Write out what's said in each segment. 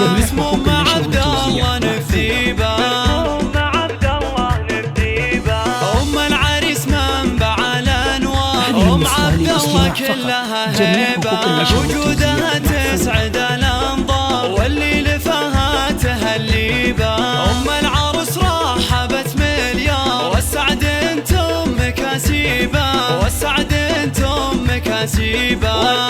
مسموم مع عبد الله نفذيبه، أم العريس منبع الأنوار، أم عبد الله كلها هيبة، وجودها تسعد الأنظار واللي لفها تهليبه. أم العروس رحبت مليار، والسعد انتم مكاسيبه، والسعد انتم مكاسيبه،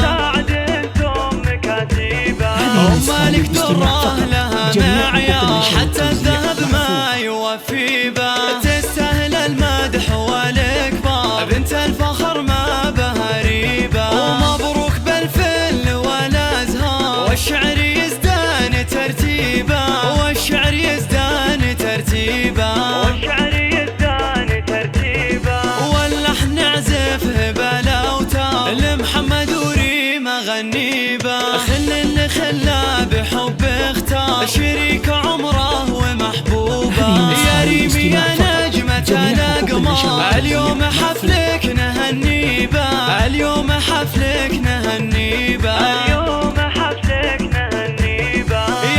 مالك دره لها معيار، حتى الذهب ما يوفي به، تستاهل المدح والإكبار، بنت الفخر ما بها ريبة، ومبروك بالفل والأزهار، والشعر يزدان ترتيبه، والشعر يزدان ترتيبه، واللحن نعزفه بالاوتار، لمحمد وريم غنيبه، خل اللي خلاه بحب اختار، شريك عمره ومحبوبه، يا ريمي يا نجمة الأقمار، اليوم حفلك نهنيبه، اليوم حفلك نهنيبه،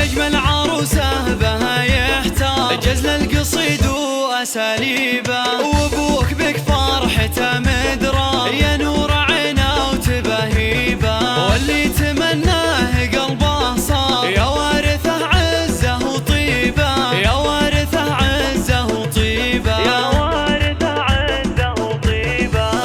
يجمل عروسه بها يحتار، جزل القصيد وأساليبه، وابوك بك فرحته مدرار، يا نور عينه وتبهيبه، واللي تمناه قلبه صار، يا وارثه عزه وطيبه، يا وارثه عزه وطيبه،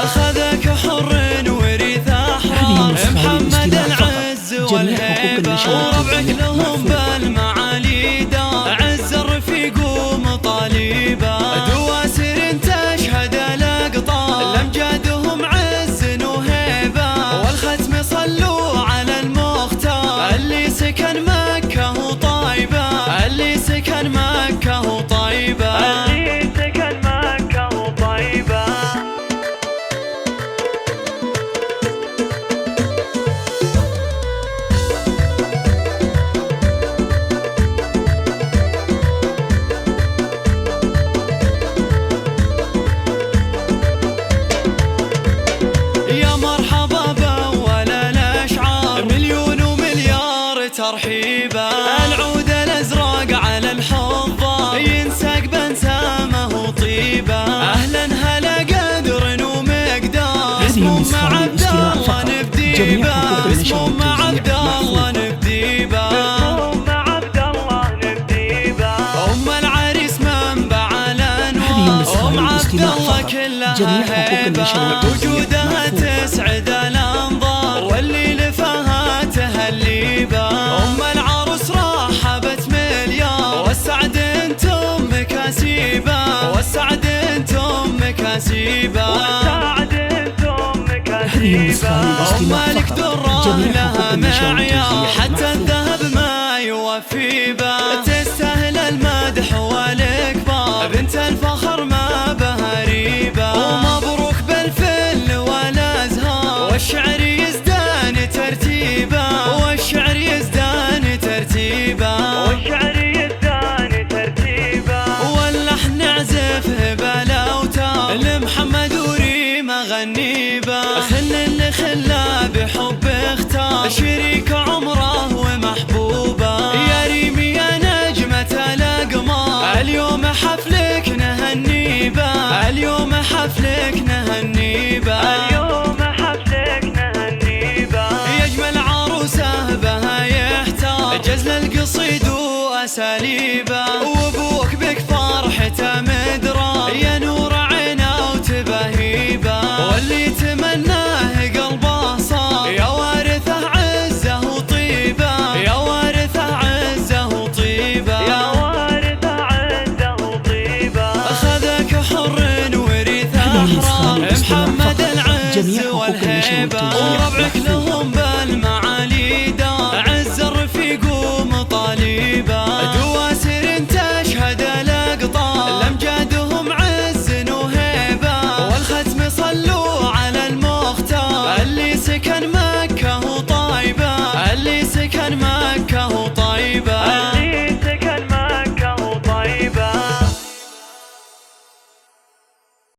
أخذك حر ورث أحرار، محمد العز والهيبة، وربعك لهم بالمعالي دار، عز الرفيق ومطالبه، دواسر تشهد الأقطار، لأمجادهم عز وهيبة، والختم صلوا على المختار، اللي سكن مكة وطيبة، اللي سكن مكة وطيبة. ترحيبه، العود الازرق على الحضار، ينسق بنسامه وطيبه، اهلا هلا قدر ومقدار، مسموم مع عبد الله نبديبه، مسموم مع عبد الله نبديبه، ام العريس منبع الانوار، ام عبد الله كلها هيبه، وجودها تسعد الانظار، واللي لفها تهليبه، أم العروس رحبت مليار، والسعد انتم مكاسيبه، والسعد انتم مكاسيبه، مالك دره لها معيار، حتى الذهب ما يوفي به، تستاهل المدح والإكبار، بنت الفخر ما بها ريبه، ومبروك بالفل والأزهار، والشعر يزدان ترتيبه، والشعر يزدان ترتيبه، واللحن نعزفه بالاوتار، لمحمد وريم غنيبه، خل اللي خلاه بحب اختار، شريك عمره ومحبوبه، يا ريمي يا نجمة الأقمار، اليوم حفلك نهنيبه، اليوم حفلك نهنيبه، يجمل عروسه بها يحتار، جزل القصيد وأساليبه، وابوك بك فرحته مدرار، يا نور عينه وتبهيبه، واللي تمناه قلبه صار، يا وارثه عزه وطيبه، يا وارثه عزه وطيبه، أخذك حر ورث أحرار، محمد العز والهيبة، وربعك له